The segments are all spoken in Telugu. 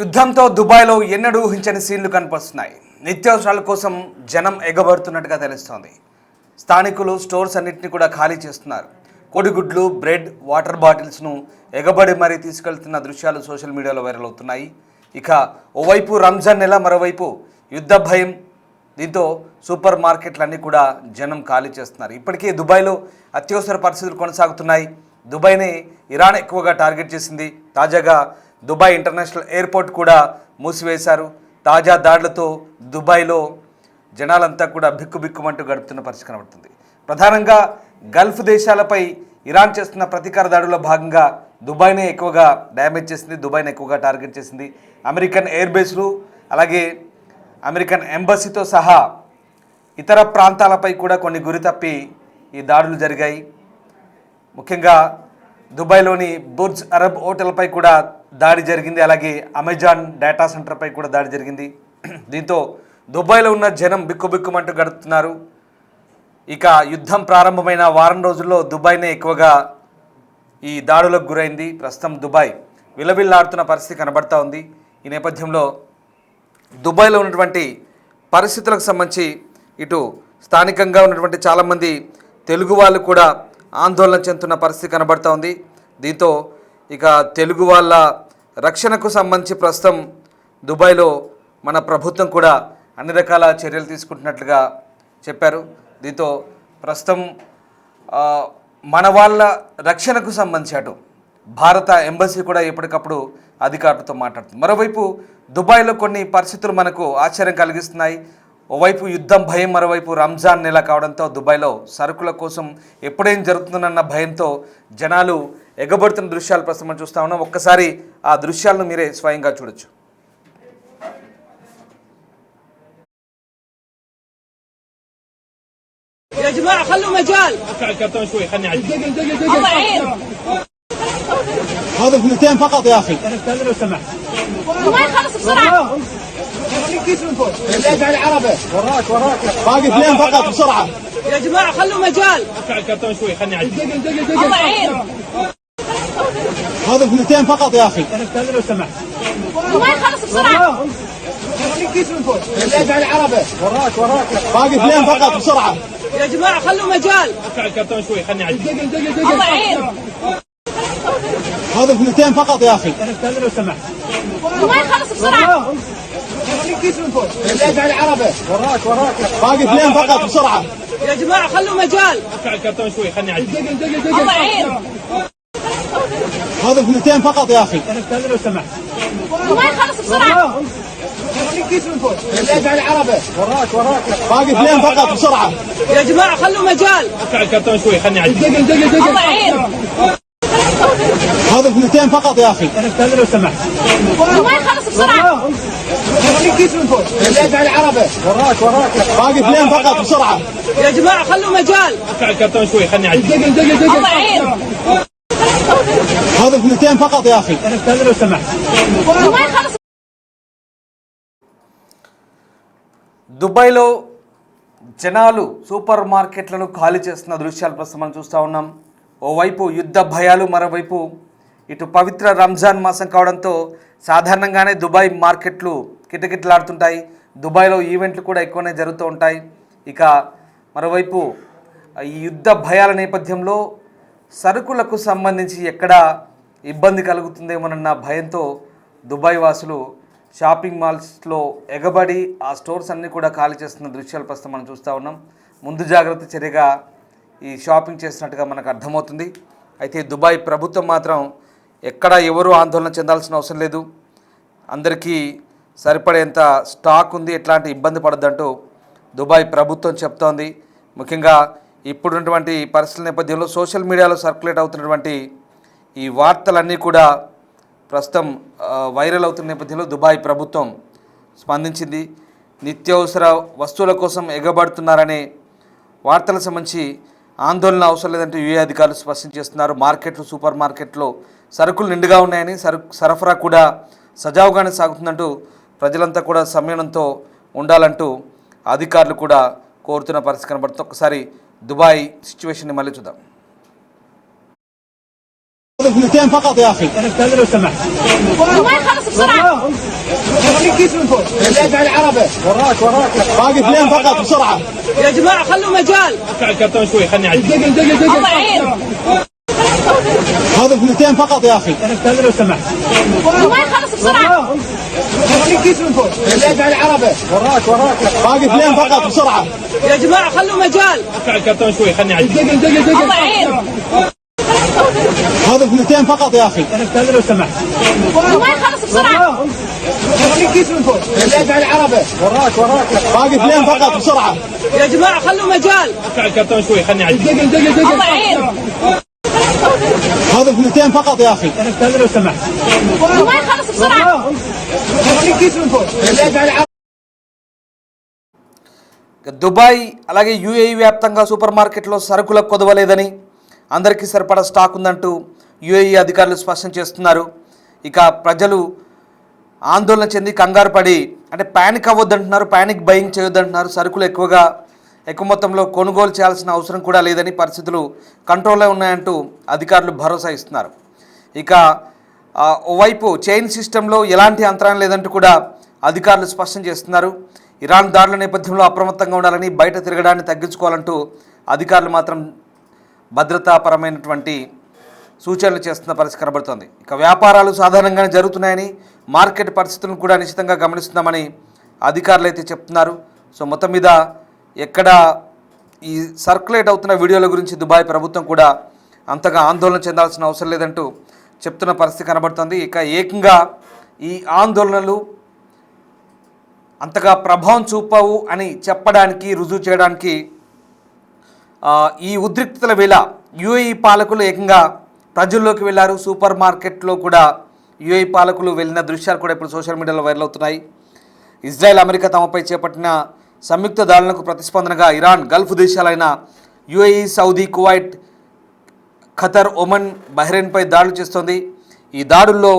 యుద్ధంతో దుబాయ్లో ఎన్నడూ ఊహించని సీన్లు కనిపిస్తున్నాయి. నిత్యావసరాల కోసం జనం ఎగబడుతున్నట్టుగా తెలుస్తోంది. స్థానికులు స్టోర్స్ అన్నింటినీ కూడా ఖాళీ చేస్తున్నారు. కోడిగుడ్లు, బ్రెడ్, వాటర్ బాటిల్స్ను ఎగబడి మరీ తీసుకెళ్తున్న దృశ్యాలు సోషల్ మీడియాలో వైరల్ అవుతున్నాయి. ఇక ఓవైపు రంజాన్ నెల, మరోవైపు యుద్ధ భయం. దీంతో సూపర్ మార్కెట్లన్నీ కూడా జనం ఖాళీ చేస్తున్నారు. ఇప్పటికే దుబాయ్లో అత్యవసర పరిస్థితులు కొనసాగుతున్నాయి. దుబాయ్ని ఇరాన్ ఎక్కువగా టార్గెట్ చేసింది. తాజాగా దుబాయ్ ఇంటర్నేషనల్ ఎయిర్పోర్ట్ కూడా మూసివేశారు. తాజా దాడులతో దుబాయ్లో జనాలంతా కూడా బిక్కుబిక్కుమంటూ గడుపుతున్న పరిస్థితి కనబడుతుంది. ప్రధానంగా గల్ఫ్ దేశాలపై ఇరాన్ చేస్తున్న ప్రతీకార దాడుల్లో భాగంగా దుబాయ్నే ఎక్కువగా డ్యామేజ్ చేసింది, దుబాయ్ని ఎక్కువగా టార్గెట్ చేసింది. అమెరికన్ ఎయిర్ బేస్లు, అలాగే అమెరికన్ ఎంబసీతో సహా ఇతర ప్రాంతాలపై కూడా కొన్ని గురి తప్పి ఈ దాడులు జరిగాయి. ముఖ్యంగా దుబాయ్లోని బుర్జ్ అరబ్ హోటల్పై కూడా దాడి జరిగింది. అలాగే అమెజాన్ డేటా సెంటర్పై కూడా దాడి జరిగింది. దీంతో దుబాయ్లో ఉన్న జనం బిక్కుబిక్కుమంటూ గడుపుతున్నారు. ఇక యుద్ధం ప్రారంభమైన వారం రోజుల్లో దుబాయ్నే ఎక్కువగా ఈ దాడులకు గురైంది. ప్రస్తుతం దుబాయ్ విలవిల్లాడుతున్న పరిస్థితి కనబడతా ఉంది. ఈ నేపథ్యంలో దుబాయ్లో ఉన్నటువంటి పరిస్థితులకు సంబంధించి ఇటు స్థానికంగా ఉన్నటువంటి చాలామంది తెలుగు వాళ్ళు కూడా ఆందోళన చెందుతున్న పరిస్థితి కనబడతా ఉంది. దీంతో ఇక తెలుగు వాళ్ళ రక్షణకు సంబంధించి ప్రస్తుతం దుబాయ్లో మన ప్రభుత్వం కూడా అన్ని రకాల చర్యలు తీసుకుంటున్నట్లుగా చెప్పారు. దీంతో ప్రస్తుతం మన వాళ్ళ రక్షణకు సంబంధించి అటు భారత ఎంబసీ కూడా ఎప్పటికప్పుడు అధికారులతో మాట్లాడుతుంది. మరోవైపు దుబాయ్లో కొన్ని పరిస్థితులు మనకు ఆశ్చర్యం కలిగిస్తున్నాయి. ఓవైపు యుద్ధం భయం, మరోవైపు రంజాన్ నెల కావడంతో దుబాయ్లో సరుకుల కోసం ఎప్పుడేం జరుగుతుందన్న భయంతో జనాలు ఎగబడుతున్న దృశ్యాలు ప్రస్తుతం మనం చూస్తూ ఉన్నాం. ఒక్కసారి ఆ దృశ్యాలను మీరే స్వయంగా చూడొచ్చు. يا جماعة خلوا مجال. ارفع الكرتون شوي خلني اعدي. الله يعين. هذا اثنتين فقط يا اخي. استاذن لو سمحت. ما يخلص بسرعة. ليش على العربة؟ وراك باقي اثنين فقط بسرعة. يا جماعة خلوا مجال. ارفع الكرتون شوي خلني اعدي. الله يعين. هذا اثنتين فقط يا اخي. استاذن لو سمحت. ما يخلص بسرعة. ليش على العربة؟ وراك باقي اثنين فقط بسرعة. يا جماعة خلوا مجال. ارفع الكرتون شوي خلني اعدي. الله يعين. هذا اثنتين فقط يا اخي. استاذن لو سمحت. ما يخلص بسرعة. ليش على العربة؟ وراك باقي اثنين فقط بسرعة. يا جماعة خلوا مجال. ارفع الكرتون شوي خلني اعدي. الله يعين. هذا اثنتين فقط يا اخي. استاذن لو سمحت. ما يخلص بسرعة. ليش على العربة؟ وراك باقي اثنين فقط بسرعة. يا جماعة خلوا مجال. ارفع الكرتون شوي خلني اعدي. الله يعين. هذا اثنتين فقط يا اخي. استاذن لو سمحت. ما يخلص بسرعة. ليش على العربة؟ وراك باقي اثنين فقط بسرعة. يا جماعة خلوا مجال. ارفع الكرتون شوي خلني اعدي. الله يعين. هذا اثنتين فقط يا اخي. استاذن لو سمحت. ما يخلص. దుబాయ్లో జనాలు సూపర్ మార్కెట్లను ఖాళీ చేస్తున్న దృశ్యాలు ప్రస్తుతం మనం చూస్తూ ఉన్నాం. ఓవైపు యుద్ధ భయాలు, మరోవైపు ఇటు పవిత్ర రంజాన్ మాసం కావడంతో సాధారణంగానే దుబాయ్ మార్కెట్లు కిటకిటలాడుతుంటాయి. దుబాయ్లో ఈవెంట్లు కూడా ఎక్కువనే జరుగుతూ ఉంటాయి. ఇక మరోవైపు ఈ యుద్ధ భయాల నేపథ్యంలో సరుకులకు సంబంధించి ఎక్కడ ఇబ్బంది కలుగుతుందేమోనన్న భయంతో దుబాయ్ వాసులు షాపింగ్ మాల్స్లో ఎగబడి ఆ స్టోర్స్ అన్నీ కూడా ఖాళీ చేస్తున్న దృశ్యాలు ప్రస్తుతం మనం చూస్తూ ఉన్నాం. ముందు జాగ్రత్త చర్యగా ఈ షాపింగ్ చేసినట్టుగా మనకు అర్థమవుతుంది. అయితే దుబాయ్ ప్రభుత్వం మాత్రం ఎక్కడ ఎవరూ ఆందోళన చెందాల్సిన అవసరం లేదు, అందరికీ సరిపడేంత స్టాక్ ఉంది, ఎట్లాంటి ఇబ్బంది పడద్దంటూ దుబాయ్ ప్రభుత్వం చెప్తోంది. ముఖ్యంగా ఇప్పుడున్నటువంటి పరిస్థితుల నేపథ్యంలో సోషల్ మీడియాలో సర్క్యులేట్ అవుతున్నటువంటి ఈ వార్తలన్నీ కూడా ప్రస్తుతం వైరల్ అవుతున్న నేపథ్యంలో దుబాయ్ ప్రభుత్వం స్పందించింది. నిత్యావసర వస్తువుల కోసం ఎగబడుతున్నారనే వార్తలకు సంబంధించి ఆందోళన అవసరం లేదంటూ యుఏ అధికారులు స్పష్టం చేస్తున్నారు. మార్కెట్లు, సూపర్ మార్కెట్లో సరుకులు నిండుగా ఉన్నాయని, సరఫరా కూడా సజావుగానే సాగుతుందంటూ ప్రజలంతా కూడా సంయమనంతో ఉండాలంటూ అధికారులు కూడా కోరుతున్న పరిస్థితి కనబడుతుంది. ఒకసారి దుబాయ్ సిచ్యువేషన్ని మళ్ళీ చూద్దాం. اثنتين فقط يا اخي. استاذن لو سمحت. ما يخلص بسرعة يعطيك كيس من فوق الدافع العربي وراك باقي اثنين فقط بسرعه يا جماعة خلوا مجال ارفع الكرتون شوي خلني اعدي. الله يعين هذا اثنتين فقط يا اخي استاذ لو سمحت. جماعة خلص بسرعة يعطيك كيس من فوق الدافع العربي وراك باقي اثنين فقط بسرعه يا جماعة خلوا مجال ارفع الكرتون شوي خلني اعدي. الله يعين هذا اثنتين فقط يا اخي استاذ لو سمحت. جماعة خلص بسرعة يعطيك كيس من فوق الدافع العربي وراك باقي اثنين فقط بسرعه يا جماعة خلوا مجال ارفع الكرتون شوي خلني اعدي. الله يعين هذا اثنتين فقط يا اخي استاذ لو سمحت. جماعة خلص بسرعة يعطيك كيس من فوق الدافع العربي దుబాయ్ అలాగే యూఏఈ వ్యాప్తంగా సూపర్ మార్కెట్లో సరుకులకు కొదవలేదని అందరికీ సరిపడా స్టాక్ ఉందంటూ యూఏఈ అధికారులు స్పష్టం చేస్తున్నారు. ఇక ప్రజలు ఆందోళన చెంది కంగారు పడి అంటే ప్యానిక్ అవ్వద్దంటున్నారు, ప్యానిక్ బయింగ్ చేయొద్దంటున్నారు. సరుకులు ఎక్కువ మొత్తంలో కొనుగోలు చేయాల్సిన అవసరం కూడా లేదని, పరిస్థితులు కంట్రోల్లో ఉన్నాయంటూ అధికారులు భరోసా ఇస్తున్నారు. ఇక ఓవైపు చైన్ సిస్టంలో ఎలాంటి అంతరాయం లేదంటూ కూడా అధికారులు స్పష్టం చేస్తున్నారు. ఇరాన్ దాడుల నేపథ్యంలో అప్రమత్తంగా ఉండాలని, బయట తిరగడాన్ని తగ్గించుకోవాలంటూ అధికారులు మాత్రం భద్రతాపరమైనటువంటి సూచనలు చేస్తున్న పరిస్థితి కనబడుతోంది. ఇక వ్యాపారాలు సాధారణంగానే జరుగుతున్నాయని, మార్కెట్ పరిస్థితులను కూడా నిశ్చితంగా గమనిస్తున్నామని అధికారులు అయితే చెప్తున్నారు. సో మొత్తం మీద ఎక్కడ ఈ సర్క్యులేట్ అవుతున్న వీడియోల గురించి దుబాయ్ ప్రభుత్వం కూడా అంతగా ఆందోళన చెందాల్సిన అవసరం లేదంటూ చెప్తున్న పరిస్థితి కనబడుతోంది. ఇక ఏకంగా ఈ ఆందోళనలు అంతగా ప్రభావం చూపవు అని చెప్పడానికి, రుజువు చేయడానికి ఈ ఉద్రిక్తతల వేళ యూఏఈ పాలకులు ఏకంగా ప్రజల్లోకి వెళ్ళారు. సూపర్ మార్కెట్లో కూడా యూఏఈ పాలకులు వెళ్ళిన దృశ్యాలు కూడా ఇప్పుడు సోషల్ మీడియాలో వైరల్ అవుతున్నాయి. ఇజ్రాయెల్, అమెరికా తమపై చేపట్టిన సంయుక్త దాడులకు ప్రతిస్పందనగా ఇరాన్, గల్ఫ్ దేశాలైన UAE, Saudi, Kuwait, Qatar, Oman, బహ్రెయిన్పై దాడులు చేస్తోంది. ఈ దాడుల్లో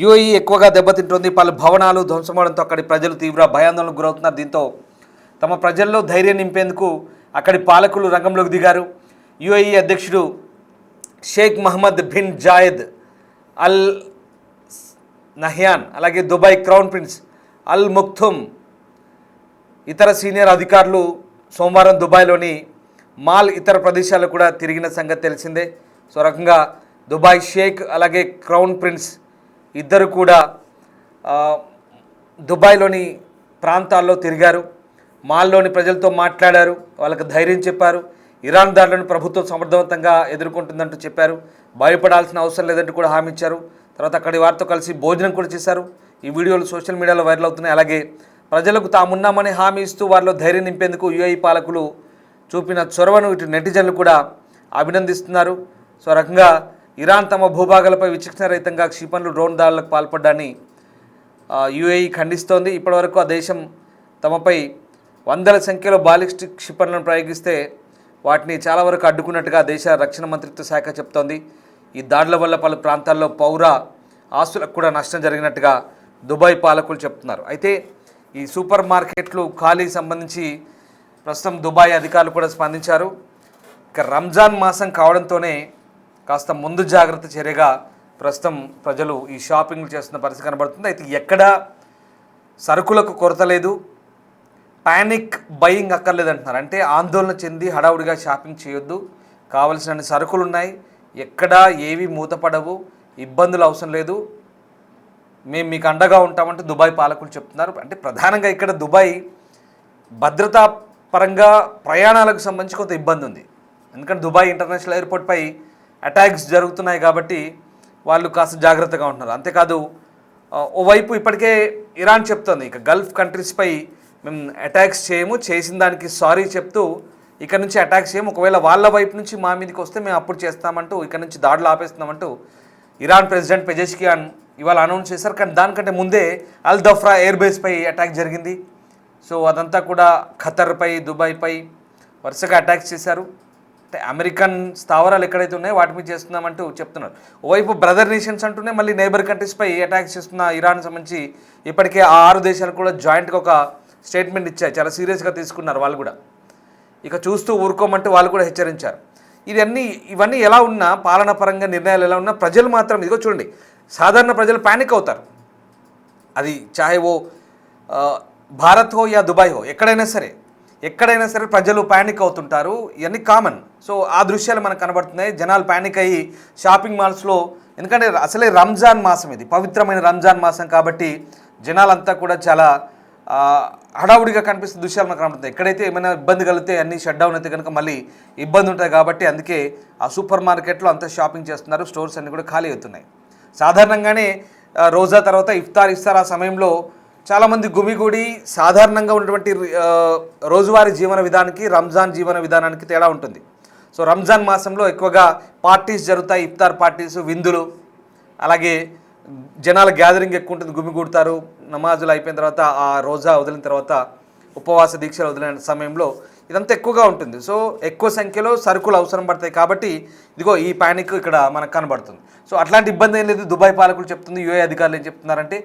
యూఏఈ ఎక్కువగా దెబ్బతింటోంది. పలు భవనాలు ధ్వంసమవడంతో అక్కడి ప్రజలు తీవ్ర భయాందోళనకు గురవుతున్నారు. దీంతో తమ ప్రజల్లో ధైర్యం నింపేందుకు అక్కడి పాలకులు రంగంలోకి దిగారు. యూఏఈ అధ్యక్షుడు Sheikh Mohammed bin Zayed Al Nahyan, అలాగే Dubai crown prince Al Maktoum, ఇతర సీనియర్ అధికారులు సోమవారం దుబాయ్లోని మాల్, ఇతర ప్రదేశాల్లో కూడా తిరిగిన సంగతి తెలిసిందే. సో రకంగా దుబాయ్ షేక్ అలాగే క్రౌన్ ప్రిన్స్ ఇద్దరు కూడా దుబాయ్లోని ప్రాంతాల్లో తిరిగారు. మాల్లోని ప్రజలతో మాట్లాడారు, వాళ్ళకి ధైర్యం చెప్పారు. ఇరాన్ దాడులను ప్రభుత్వం సమర్థవంతంగా ఎదుర్కొంటుందంటూ చెప్పారు. భయపడాల్సిన అవసరం లేదంటూ కూడా హామీ ఇచ్చారు. తర్వాత అక్కడి వారితో కలిసి భోజనం కూడా చేశారు. ఈ వీడియోలు సోషల్ మీడియాలో వైరల్ అవుతున్నాయి. అలాగే ప్రజలకు తామున్నామని హామీ ఇస్తూ వారిలో ధైర్యం నింపేందుకు యూఏఈ పాలకులు చూపిన చొరవను ఇటు నెటిజన్లు కూడా అభినందిస్తున్నారు. సో రకంగా ఇరాన్ తమ భూభాగాలపై విచక్షణరహితంగా క్షిపణులు, డ్రోన్ దాడులకు పాల్పడ్డాన్ని యూఏఈ ఖండిస్తోంది. ఇప్పటివరకు ఆ దేశం తమపై వందల సంఖ్యలో బాలిస్టిక్ క్షిపణులను ప్రయోగిస్తే వాటిని చాలా వరకు అడ్డుకున్నట్టుగా దేశ రక్షణ మంత్రిత్వ శాఖ చెప్తోంది. ఈ దాడుల వల్ల పలు ప్రాంతాల్లో పౌర ఆస్తులకు కూడా నష్టం జరిగినట్టుగా దుబాయ్ పాలకులు చెప్తున్నారు. అయితే ఈ సూపర్ మార్కెట్లు ఖాళీ సంబంధించి ప్రస్తుతం దుబాయ్ అధికారులు కూడా స్పందించారు. ఇక రంజాన్ మాసం కావడంతోనే కాస్త ముందు జాగ్రత్త చర్యగా ప్రస్తుతం ప్రజలు ఈ షాపింగ్లు చేస్తున్న పరిస్థితి కనబడుతుంది. అయితే ఎక్కడ సరుకులకు కొరత లేదు, ప్యానిక్ బయింగ్ అక్కర్లేదంటున్నారు. అంటే ఆందోళన చెంది హడావుడిగా షాపింగ్ చేయొద్దు, కావలసిన సరుకులు ఉన్నాయి, ఎక్కడా ఏవి మూతపడవు, ఇబ్బందులు అవసరం లేదు, మేము మీకు అండగా ఉంటామంటూ దుబాయ్ పాలకులు చెప్తున్నారు. అంటే ప్రధానంగా ఇక్కడ దుబాయ్ భద్రతా పరంగా ప్రయాణాలకు సంబంధించి కొంత ఇబ్బంది ఉంది. ఎందుకంటే దుబాయ్ ఇంటర్నేషనల్ ఎయిర్పోర్ట్పై అటాక్స్ జరుగుతున్నాయి కాబట్టి వాళ్ళు కాస్త జాగ్రత్తగా ఉంటున్నారు. అంతేకాదు ఓవైపు ఇప్పటికే ఇరాన్ చెప్తోంది ఇక గల్ఫ్ కంట్రీస్పై మేము అటాక్స్ చేయము, చేసిన దానికి సారీ చెప్తూ ఇక్కడ నుంచి అటాక్ చేయము, ఒకవేళ వాళ్ళ వైపు నుంచి మా మీదకి వస్తే మేము అప్పుడు చేస్తామంటూ ఇక్కడ నుంచి దాడులు ఆపేస్తున్నామంటూ ఇరాన్ ప్రెసిడెంట్ పెజెష్కియాన్ ఇవాళ అనౌన్స్ చేశారు. కానీ దానికంటే ముందే అల్ దఫ్రా ఎయిర్ బేస్పై అటాక్ జరిగింది. సో అదంతా కూడా ఖతర్పై, దుబాయ్పై వరుసగా అటాక్స్ చేశారు. అంటే అమెరికన్ స్థావరాలు ఎక్కడైతే ఉన్నాయో వాటి మీద చేస్తున్నామంటూ చెప్తున్నారు. ఓవైపు బ్రదర్ నేషన్స్ అంటూనే మళ్ళీ నైబర్ కంట్రీస్పై అటాక్స్ చేస్తున్న ఇరాన్ సంబంధించి ఇప్పటికే ఆ 6 దేశాలు కూడా జాయింట్గా ఒక స్టేట్మెంట్ ఇచ్చాయి. చాలా సీరియస్గా తీసుకున్నారు వాళ్ళు కూడా. ఇక చూస్తూ ఊరుకోమంటూ వాళ్ళు కూడా హెచ్చరించారు. ఇవన్నీ ఎలా ఉన్నా, పాలనా పరంగా నిర్ణయాలు ఎలా ఉన్నా, ప్రజలు మాత్రం ఇదిగో చూడండి, సాధారణ ప్రజలు ప్యానిక్ అవుతారు. అది చాహే ఓ భారత్ హో యా దుబాయ్ హో ఎక్కడైనా సరే ప్రజలు ప్యానిక్ అవుతుంటారు. ఇవన్నీ కామన్. సో ఆ దృశ్యాలు మనకు కనబడుతున్నాయి. జనాలు ప్యానిక్ అయ్యి షాపింగ్ మాల్స్లో, ఎందుకంటే అసలే రంజాన్ మాసం, ఇది పవిత్రమైన రంజాన్ మాసం కాబట్టి జనాలంతా కూడా చాలా హడావుడిగా కనిపిస్తున్న దృశ్యాలు మనకు కనబడుతుంది. ఎక్కడైతే ఏమైనా ఇబ్బంది కలిగితే అన్ని షట్ డౌన్ అయితే కనుక మళ్ళీ ఇబ్బంది ఉంటుంది కాబట్టి అందుకే ఆ సూపర్ మార్కెట్లో అంతా షాపింగ్ చేస్తున్నారు. స్టోర్స్ అన్నీ కూడా ఖాళీ అవుతున్నాయి. సాధారణంగానే రోజా తర్వాత ఇఫ్తార్ ఆ సమయంలో చాలామంది గుమిగూడి సాధారణంగా ఉన్నటువంటి రోజువారీ జీవన విధానానికి రంజాన్ జీవన విధానానికి తేడా ఉంటుంది. సో రంజాన్ మాసంలో ఎక్కువగా పార్టీస్ జరుగుతాయి, ఇఫ్తార్ పార్టీస్, విందులు, అలాగే జనాల గ్యాదరింగ్ ఎక్కువ ఉంటుంది, గుమిగూడతారు. నమాజులు అయిపోయిన తర్వాత ఆ రోజా వదిలిన తర్వాత ఉపవాస దీక్షలు వదిలిన సమయంలో ఇదంతా ఎక్కువగా ఉంటుంది. సో ఎక్కువ సంఖ్యలో సరుకులు అవసరం పడతాయి కాబట్టి ఇదిగో ఈ ప్యానిక్ ఇక్కడ మనకు కనబడుతుంది. సో అట్లాంటి ఇబ్బంది ఏం లేదు. దుబాయ్ పాలకులు చెప్తుంది, యూఏ అధికారులు ఏం చెప్తున్నారంటే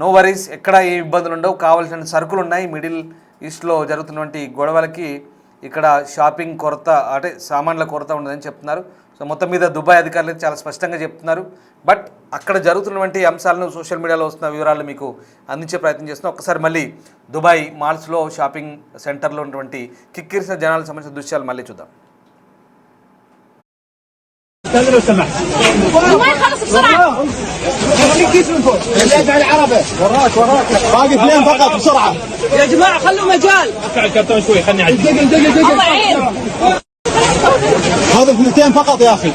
నో వరీస్, ఎక్కడ ఏ ఇబ్బందులు ఉండవు, కావాల్సిన సరుకులు ఉన్నాయి. మిడిల్ ఈస్ట్లో జరుగుతున్నటువంటి గొడవలకి ఇక్కడ షాపింగ్ కొరత, అంటే సామాన్ల కొరత ఉండదని చెప్తున్నారు. సో మొత్తం మీద దుబాయ్ అధికారులు చాలా స్పష్టంగా చెప్తున్నారు. బట్ అక్కడ జరుగుతున్నటువంటి అంశాలను సోషల్ మీడియాలో వస్తున్న వివరాలు మీకు అందించే ప్రయత్నం చేస్తున్నాం. ఒక్కసారి మళ్ళీ దుబాయ్ మాల్స్లో షాపింగ్ సెంటర్లో ఉన్నటువంటి కిక్కిరిసిన జనాలకు సంబంధించిన దృశ్యాలు మళ్ళీ చూద్దాం. استاذ لو سمحت وما يخلص بسرعة خليك كيس من فوق اللي العربي وراك باقي اثنين فقط بسرعه يا جماعة خلوا مجال ارفع الكرتون شوي خلني اعدي الله يعين هذا اثنتين فقط يا اخي